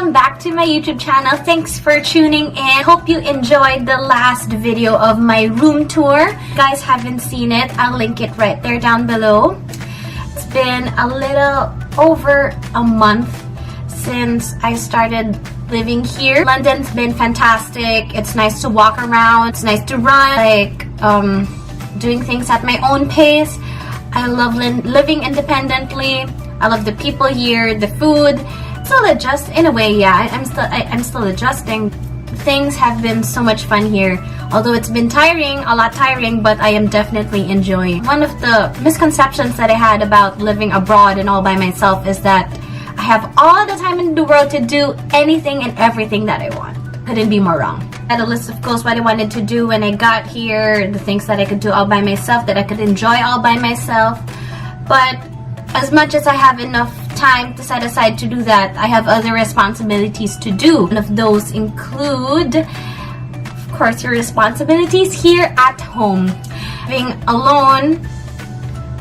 welcome back to my YouTube channel. Thanks for tuning in. Hope you enjoyed the last video of my room tour. If you guys haven't seen it, I'll link it right there down below. It's been a little over a month since I started living here. London's been fantastic. It's nice to walk around. It's nice to run, like doing things at my own pace. I love living independently. I love the people here, the food. Still adjust in a way, yeah. I'm still adjusting. Things have been so much fun here. Although it's been tiring, a lot tiring, but I am definitely enjoying. One of the misconceptions that I had about living abroad and all by myself is that I have all the time in the world to do anything and everything that I want. Couldn't be more wrong. I had a list of goals, what I wanted to do when I got here, the things that I could do all by myself, that I could enjoy all by myself. But as much as I have enough time to set aside to do that, I have other responsibilities to do. One of those include, of course, your responsibilities here at home. Living alone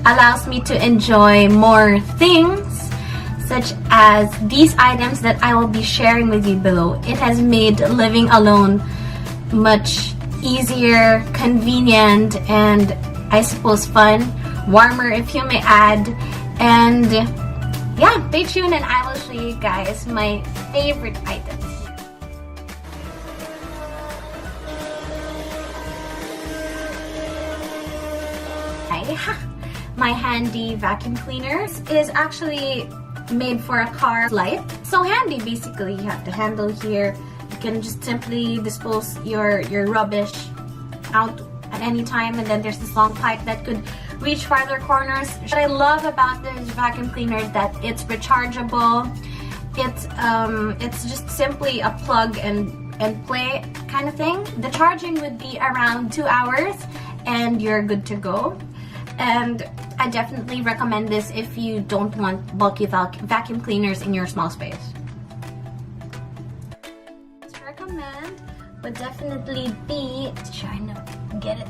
allows me to enjoy more things, such as these items that I will be sharing with you below. It has made living alone much easier, convenient, and I suppose fun, warmer if you may add. And yeah, stay tuned and I will show you guys my favorite items. My handy vacuum cleaner is actually made for a car life. So handy, basically. You have the handle here. You can just simply dispose your rubbish out at any time, and then there's this long pipe that could reach farther corners. What I love about this vacuum cleaner is that it's rechargeable. It's just simply a plug and play kind of thing. The charging would be around 2 hours and you're good to go. And I definitely recommend this if you don't want bulky vacuum cleaners in your small space. To recommend would definitely be trying to get it.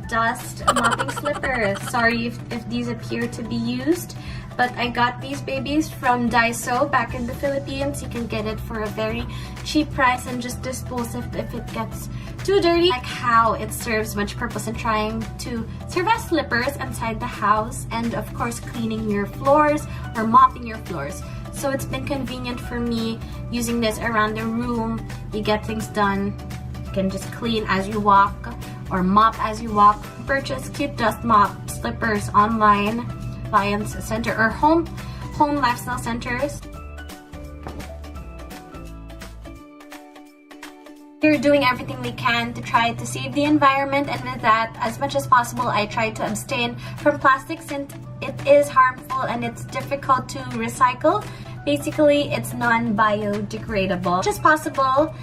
Dust mopping slippers. Sorry if these appear to be used, but I got these babies from Daiso back in the Philippines. You can get it for a very cheap price and just dispose if it gets too dirty. Like how it serves much purpose in trying to serve as slippers inside the house, and of course cleaning your floors or mopping your floors. So it's been convenient for me using this around the room. You get things done. You can just clean as you walk or mop as you walk. Purchase cute dust mop slippers online, Lions Center or home lifestyle centers. We're doing everything we can to try to save the environment, and with that, as much as possible, I try to abstain from plastic since it is harmful and it's difficult to recycle. Basically, it's non-biodegradable. As much as possible,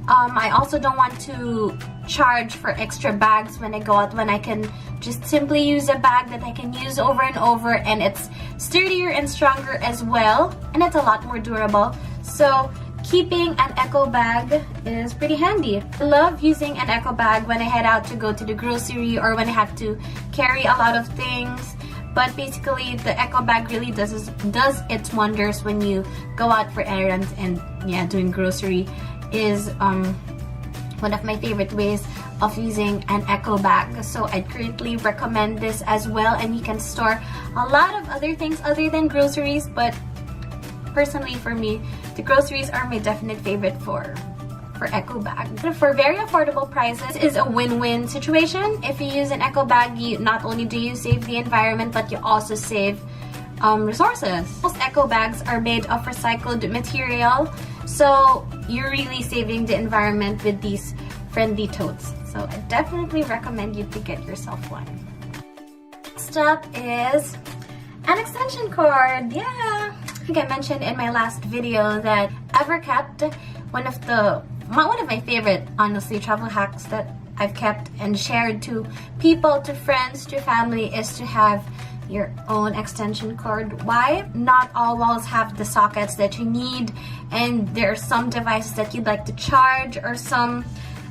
I also don't want to charge for extra bags when I go out, when I can just simply use a bag that I can use over and over, and it's sturdier and stronger as well, and it's a lot more durable. So keeping an eco bag is pretty handy. I love using an eco bag when I head out to go to the grocery or when I have to carry a lot of things. But basically, the eco bag really does its wonders when you go out for errands, and yeah, doing grocery is one of my favorite ways of using an eco bag. So I'd greatly recommend this as well, and you can store a lot of other things other than groceries, but personally for me, the groceries are my definite favorite for eco bag. For very affordable prices is a win-win situation. If you use an eco bag, you not only do you save the environment, but you also save resources. Most eco bags are made of recycled material, so you're really saving the environment with these friendly totes. So I definitely recommend you to get yourself one. Next up is an extension cord. Yeah, I think I mentioned in my last video that ever kept one of my favorite, honestly, travel hacks that I've kept and shared to people, to friends, to family, is to have your own extension cord. Why? Not all walls have the sockets that you need, and there are some devices that you'd like to charge, or some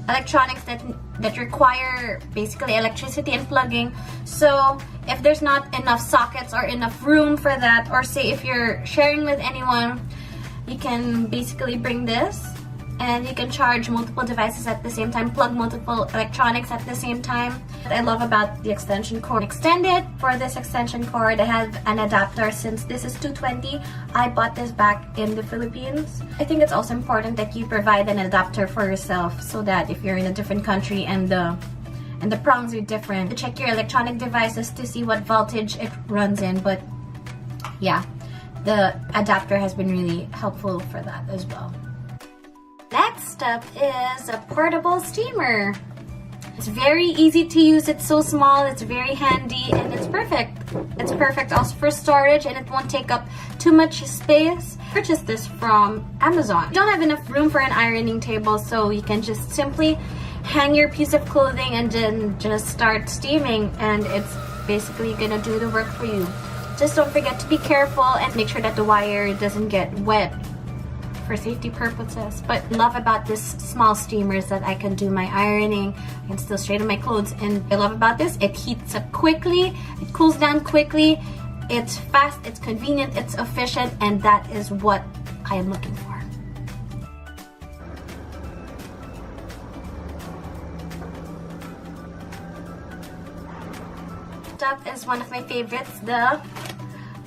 electronics that require basically electricity and plugging. So if there's not enough sockets or enough room for that, or say if you're sharing with anyone, You can basically bring this and you can charge multiple devices at the same time, plug multiple electronics at the same time. What I love about the extension cord. Extended for this extension cord, I have an adapter. Since this is 220, I bought this back in the Philippines. I think it's also important that you provide an adapter for yourself so that if you're in a different country and the prongs are different, to check your electronic devices to see what voltage it runs in. But yeah, the adapter has been really helpful for that as well. Next up is a portable steamer. It's very easy to use. It's so small, it's very handy, and it's perfect. It's perfect also for storage, and it won't take up too much space. Purchased this from Amazon. You don't have enough room for an ironing table, so you can just simply hang your piece of clothing and then just start steaming, and it's basically gonna do the work for you. Just don't forget to be careful and make sure that the wire doesn't get wet for safety purposes. But love about this small steamer is that I can do my ironing, I can still straighten my clothes, and I love about this, it heats up quickly, it cools down quickly, it's fast, it's convenient, it's efficient, and that is what I am looking for. Up is one of my favorites, the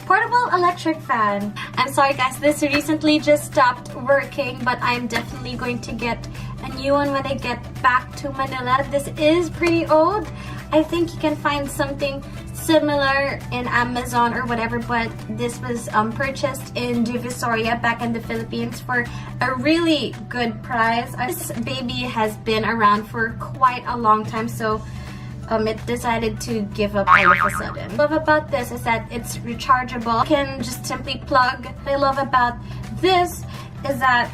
portable electric fan. I'm sorry guys, this recently just stopped working, but I'm definitely going to get a new one when I get back to Manila. This is pretty old. I think you can find something similar in Amazon or whatever, but this was purchased in Divisoria back in the Philippines for a really good price. This baby has been around for quite a long time, so it decided to give up all of a sudden. What I love about this is that it's rechargeable. You can just simply plug. What I love about this is that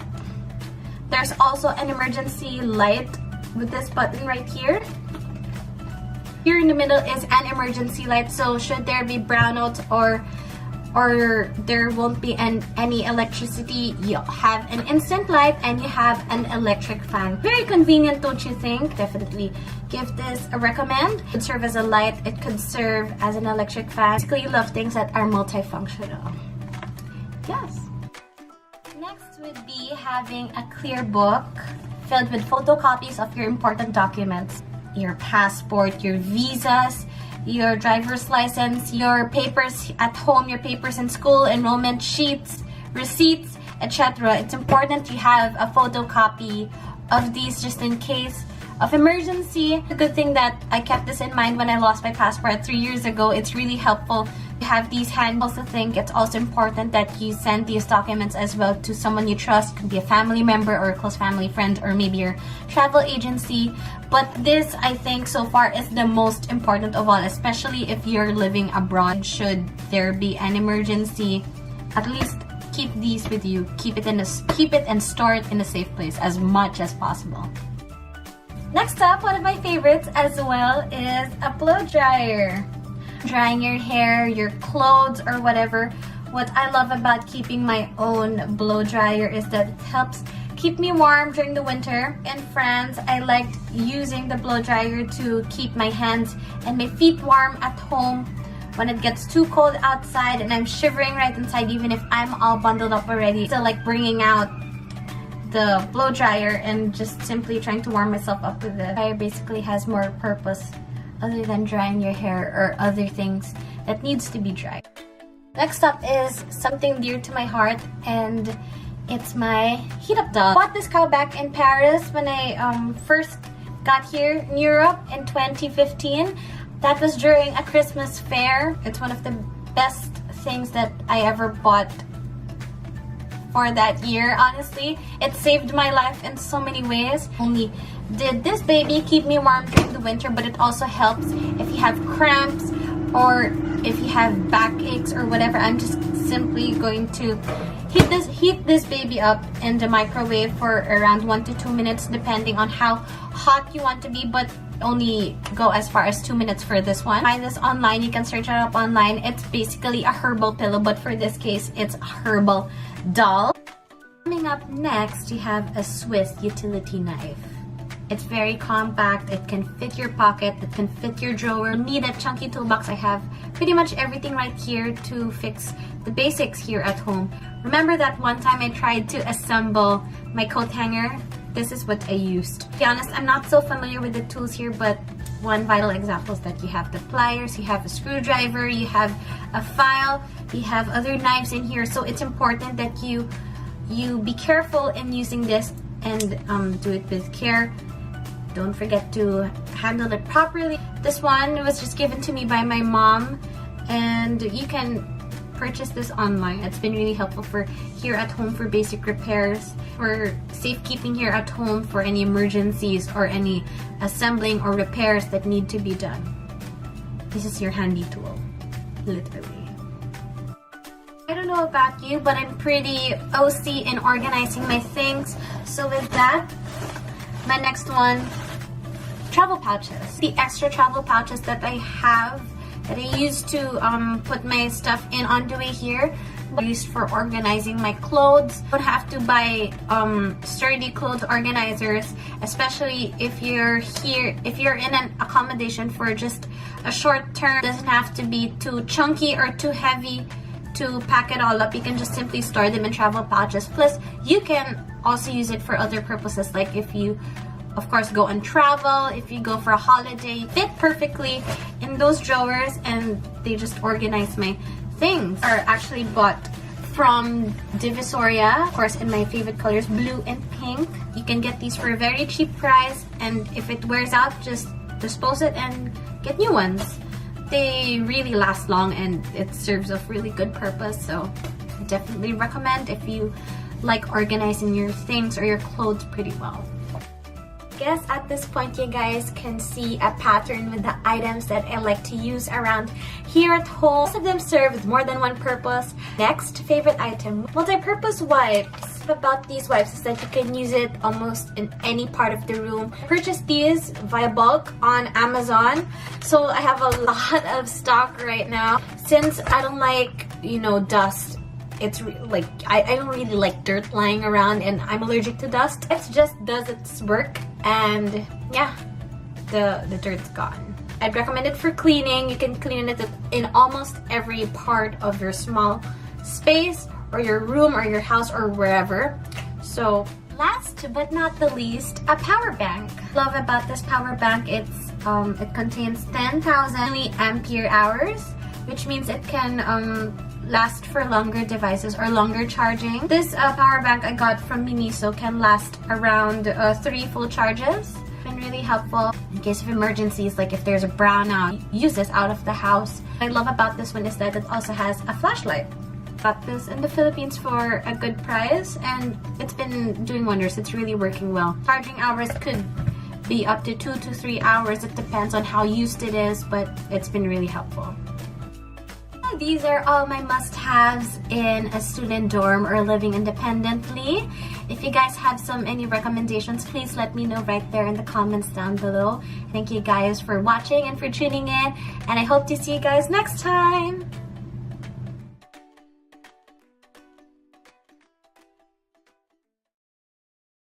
there's also an emergency light with this button right here. Here in the middle is an emergency light, so should there be brownouts or there won't be any electricity, you have an instant light and you have an electric fan. Very convenient, don't you think? Definitely give this a recommend. It could serve as a light, it could serve as an electric fan. Basically, you love things that are multifunctional. Yes. Next would be having a clear book filled with photocopies of your important documents. Your passport, your visas, your driver's license, your papers at home, your papers in school, enrollment sheets, receipts, etc. It's important you have a photocopy of these just in case of emergency. The good thing that I kept this in mind when I lost my passport 3 years ago. It's really helpful to have these handy. I also think it's also important that you send these documents as well to someone you trust. It could be a family member or a close family friend or maybe your travel agency. But this, I think, so far is the most important of all, especially if you're living abroad. Should there be an emergency, at least keep these with you. Keep it and store it in a safe place as much as possible. Next up, one of my favorites as well is a blow dryer. Drying your hair, your clothes, or whatever. What I love about keeping my own blow dryer is that it helps keep me warm during the winter. In France, I liked using the blow dryer to keep my hands and my feet warm at home when it gets too cold outside and I'm shivering right inside. Even if I'm all bundled up already, still like bringing out the blow dryer and just simply trying to warm myself up with it. The dryer basically has more purpose other than drying your hair or other things that needs to be dried. Next up is something dear to my heart, and it's my heat up doll. I bought this cow back in Paris when I first got here in Europe in 2015. That was during a Christmas fair. It's one of the best things that I ever bought for that year, honestly. It saved my life in so many ways. Only did this baby keep me warm during the winter, but it also helps if you have cramps or if you have backaches or whatever. I'm just simply going to heat this baby up in the microwave for around 1 to 2 minutes, depending on how hot you want to be, but only go as far as 2 minutes for this one. Find this online, you can search it up online. It's basically a herbal pillow, but for this case, it's a herbal doll. Coming up next, you have a Swiss utility knife. It's very compact, it can fit your pocket, it can fit your drawer. You need a chunky toolbox. I have pretty much everything right here to fix the basics here at home. Remember that one time I tried to assemble my coat hanger? This is what I used. To be honest, I'm not so familiar with the tools here, but one vital example is that you have the pliers, you have a screwdriver, you have a file, you have other knives in here. So it's important that you be careful in using this and do it with care. Don't forget to handle it properly. This one was just given to me by my mom, and you can purchase this online. It's been really helpful for here at home for basic repairs, for safekeeping here at home for any emergencies or any assembling or repairs that need to be done. This is your handy tool, literally. I don't know about you, but I'm pretty OC in organizing my things. So with that, my next one, travel pouches. The extra travel pouches that I have that I used to put my stuff in on the way here, used for organizing my clothes. You don't have to buy sturdy clothes organizers, especially if you're here, if you're in an accommodation for just a short term. It doesn't have to be too chunky or too heavy to pack it all up. You can just simply store them in travel pouches. Plus, you can also use it for other purposes, like if you of course go on travel, if you go for a holiday, fit perfectly in those drawers, and they just organize my things. Are actually bought from Divisoria, of course, in my favorite colors, blue and pink. You can get these for a very cheap price, and if it wears out, just dispose it and get new ones. They really last long and it serves a really good purpose, so I definitely recommend if you like organizing your things or your clothes pretty well. Guess at this point you guys can see a pattern with the items that I like to use around here at home. Most of them serve more than one purpose. Next, favorite item, multi-purpose wipes. About these wipes is that you can use it almost in any part of the room. I purchased these via bulk on Amazon, so I have a lot of stock right now. Since I don't like, dust, it's like I don't really like dirt lying around, and I'm allergic to dust. It just does its work, and yeah, the dirt's gone. I'd recommend it for cleaning. You can clean it in almost every part of your small space or your room or your house or wherever. So last but not the least, a power bank. Love about this power bank, it contains 10,000 ampere hours, which means it can last for longer devices or longer charging. This power bank I got from Miniso can last around 3 full charges. Been really helpful in case of emergencies, like if there's a brownout, use this out of the house. What I love about this one is that it also has a flashlight. Got this in the Philippines for a good price, and it's been doing wonders. It's really working well. Charging hours could be up to 2 to 3 hours. It depends on how used it is, but it's been really helpful. These are all my must-haves in a student dorm or living independently. If you guys have any recommendations, please let me know right there in the comments down below. Thank you guys for watching and for tuning in, and I hope to see you guys next time.